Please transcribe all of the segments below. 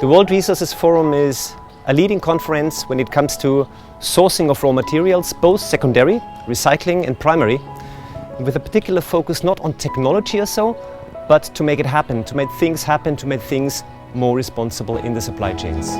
The World Resources Forum is a leading conference when it comes to sourcing of raw materials, both secondary, recycling and primary, with a particular focus not on technology or so, but to make it happen, to make things more responsible in the supply chains.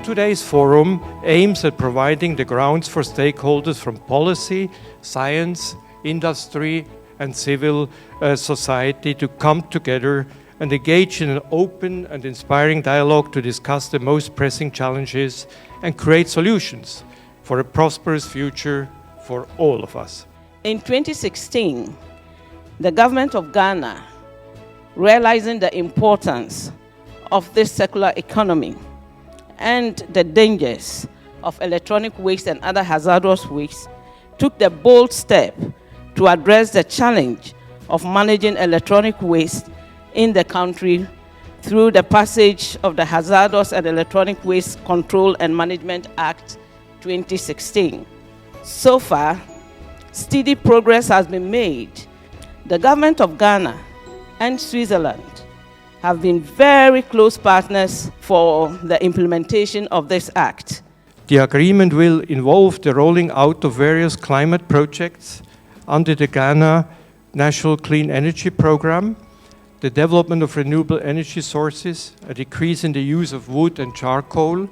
Today's forum aims at providing the grounds for stakeholders from policy, science, industry and civil society to come together and engage in an open and inspiring dialogue to discuss the most pressing challenges and create solutions for a prosperous future for all of us. In 2016, the government of Ghana, realizing the importance of this circular economy and the dangers of electronic waste and other hazardous waste, took the bold step to address the challenge of managing electronic waste in the country through the passage of the Hazardous and Electronic Waste Control and Management Act 2016. So far, steady progress has been made. The government of Ghana and Switzerland have been very close partners for the implementation of this act. The agreement will involve the rolling out of various climate projects under the Ghana National Clean Energy Program, the development of renewable energy sources, a decrease in the use of wood and charcoal,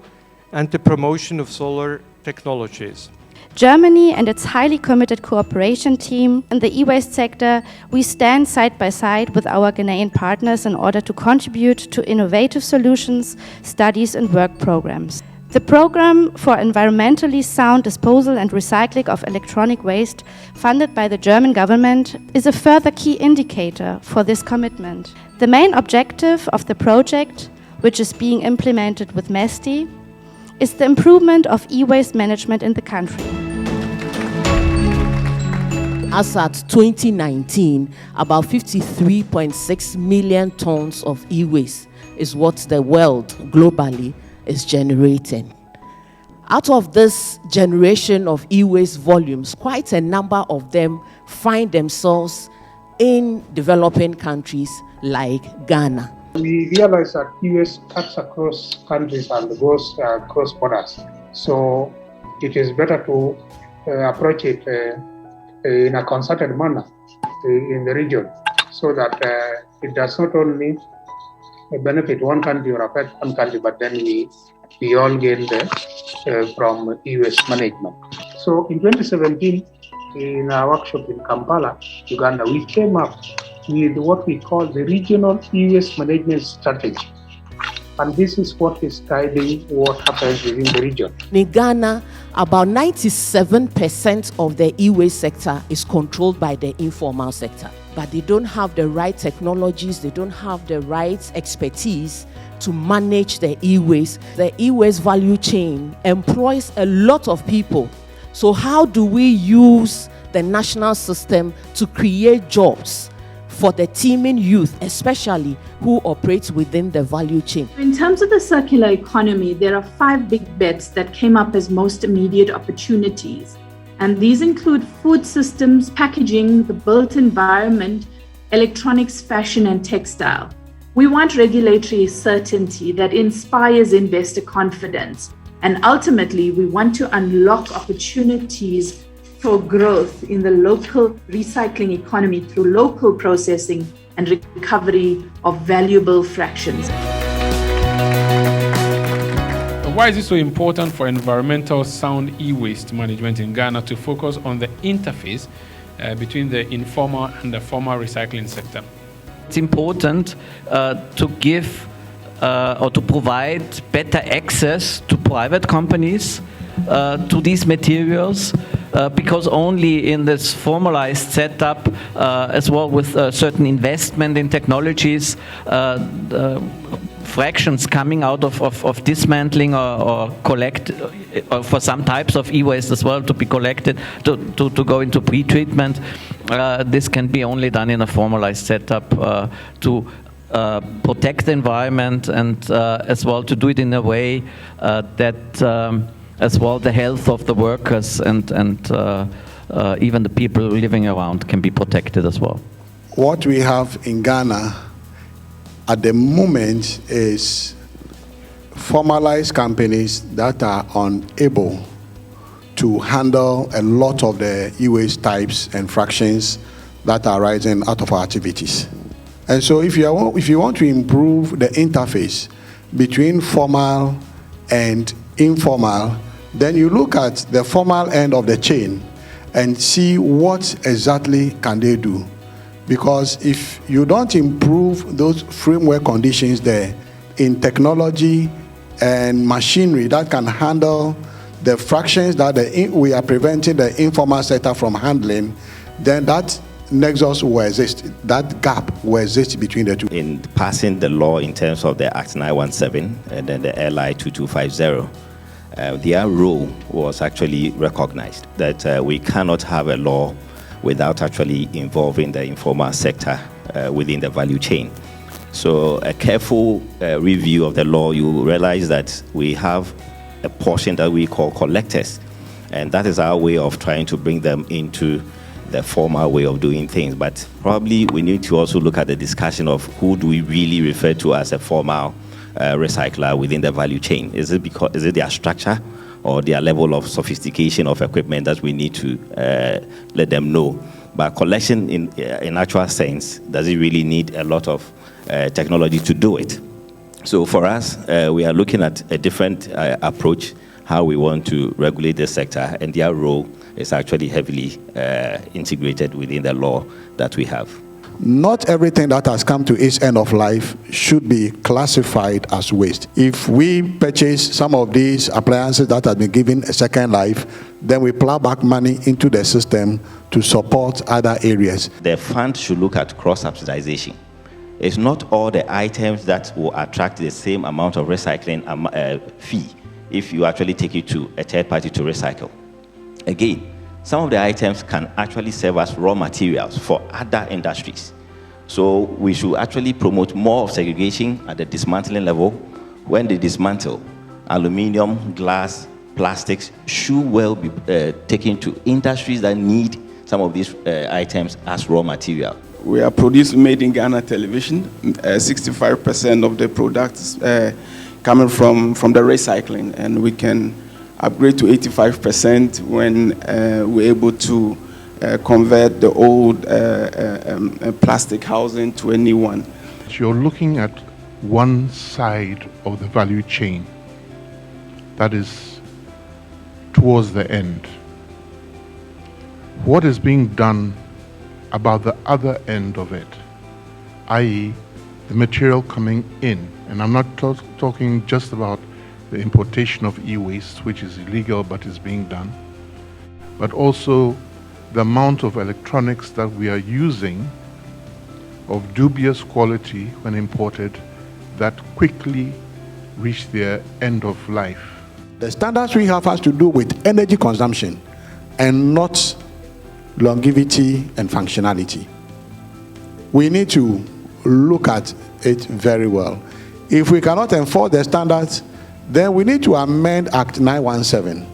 and the promotion of solar technologies. Germany and its highly committed cooperation team in the e-waste sector, we stand side by side with our Ghanaian partners in order to contribute to innovative solutions, studies and work programs. The program for environmentally sound disposal and recycling of electronic waste, funded by the German government, is a further key indicator for this commitment. The main objective of the project, which is being implemented with MESTI, is the improvement of e-waste management in the country. As at 2019, about 53.6 million tons of e-waste is what the world globally is generating. Out of this generation of e-waste volumes, quite a number of them find themselves in developing countries like Ghana. We realize that e-waste cuts across countries and goes across borders. So it is better to approach it in a concerted manner in the region, so that it does not only benefit one country or affect one country, but then we all gain from e-waste management. So in 2017, in our workshop in Kampala, Uganda, we came up with what we call the regional e-waste management strategy. And this is what is guiding what happens within the region. In Ghana, about 97% of the e-waste sector is controlled by the informal sector. But they don't have the right technologies, they don't have the right expertise to manage the e-waste. The e-waste value chain employs a lot of people. So how do we use the national system to create jobs for the teeming youth, especially who operate within the value chain? In terms of the circular economy, there are 5 big bets that came up as most immediate opportunities. And these include food systems, packaging, the built environment, electronics, fashion, and textile. We want regulatory certainty that inspires investor confidence. And ultimately, we want to unlock opportunities for growth in the local recycling economy through local processing and recovery of valuable fractions. Why is it so important for environmental sound e-waste management in Ghana to focus on the interface between the informal and the formal recycling sector? It's important to give or to provide better access to private companies to these materials, because only in this formalized setup, as well with certain investment in technologies, fractions coming out of dismantling or collect, or for some types of e-waste as well to be collected, to go into pre-treatment. This can be only done in a formalized setup to protect the environment and as well to do it in a way that as well the health of the workers and even the people living around can be protected as well. What we have in Ghana at the moment is formalized companies that are unable to handle a lot of the e-waste types and fractions that are arising out of our activities. And so if you want to improve the interface between formal and informal, then you look at the formal end of the chain and see what exactly can they do. Because if you don't improve those framework conditions there in technology and machinery that can handle the fractions that we are preventing the informal sector from handling, then that nexus will exist, that gap will exist between the two. In passing the law in terms of the Act 917 and then the LI 2250, their role was actually recognized that we cannot have a law without actually involving the informal sector within the value chain. So a careful review of the law, you realize that we have a portion that we call collectors, and that is our way of trying to bring them into the formal way of doing things. But probably we need to also look at the discussion of who do we really refer to as a formal recycler within the value chain. Is it their structure or their level of sophistication of equipment that we need to let them know? But collection in actual sense, does it really need a lot of technology to do it? So for us, we are looking at a different approach, how we want to regulate the sector, and their role is actually heavily integrated within the law that we have. Not everything that has come to its end of life should be classified as waste. If we purchase some of these appliances that have been given a second life, then we plow back money into the system to support other areas. The fund should look at cross-subsidization. It's not all the items that will attract the same amount of recycling fee if you actually take it to a third party to recycle. Again, some of the items can actually serve as raw materials for other industries. So we should actually promote more of segregation at the dismantling level. When they dismantle, aluminium, glass, plastics should well be taken to industries that need some of these items as raw material. We are producing made in Ghana television. 65% of the products coming from the recycling, and we can upgrade to 85% when we're able to convert the old plastic housing to a new one. You're looking at one side of the value chain that is towards the end. What is being done about the other end of it, i.e. the material coming in? And I'm not talking just about the importation of e-waste, which is illegal but is being done, but also the amount of electronics that we are using of dubious quality when imported that quickly reach their end of life. The standards we have has to do with energy consumption and not longevity and functionality. We need to look at it very well. If we cannot enforce the standards, then we need to amend Act 917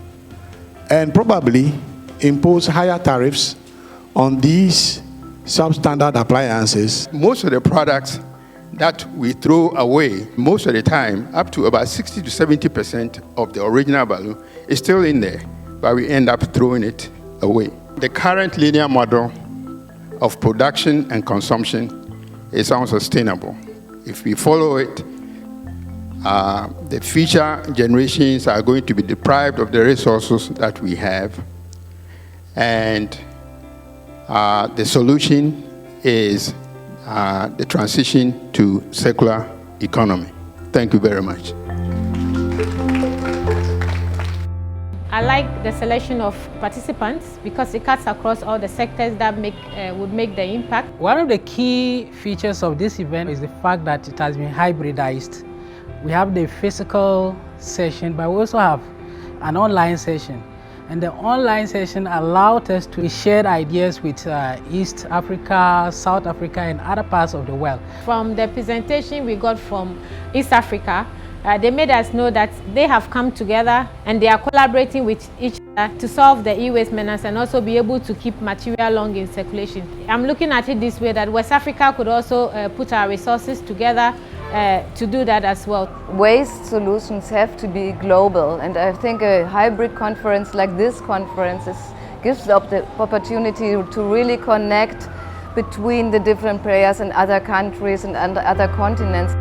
and probably impose higher tariffs on these substandard appliances. Most of the products that we throw away, most of the time, up to about 60 to 70% of the original value is still in there, but we end up throwing it away. The current linear model of production and consumption is unsustainable. If we follow it, the future generations are going to be deprived of the resources that we have, and the solution is the transition to circular economy. Thank you very much. I like the selection of participants because it cuts across all the sectors that would make the impact. One of the key features of this event is the fact that it has been hybridized. We have the physical session, but we also have an online session. And the online session allowed us to share ideas with East Africa, South Africa, and other parts of the world. From the presentation we got from East Africa, they made us know that they have come together and they are collaborating with each other to solve the e-waste menace and also be able to keep material long in circulation. I'm looking at it this way, that West Africa could also put our resources together to do that as well. Waste solutions have to be global, and I think a hybrid conference like this conference gives the opportunity to really connect between the different players in other countries and other continents.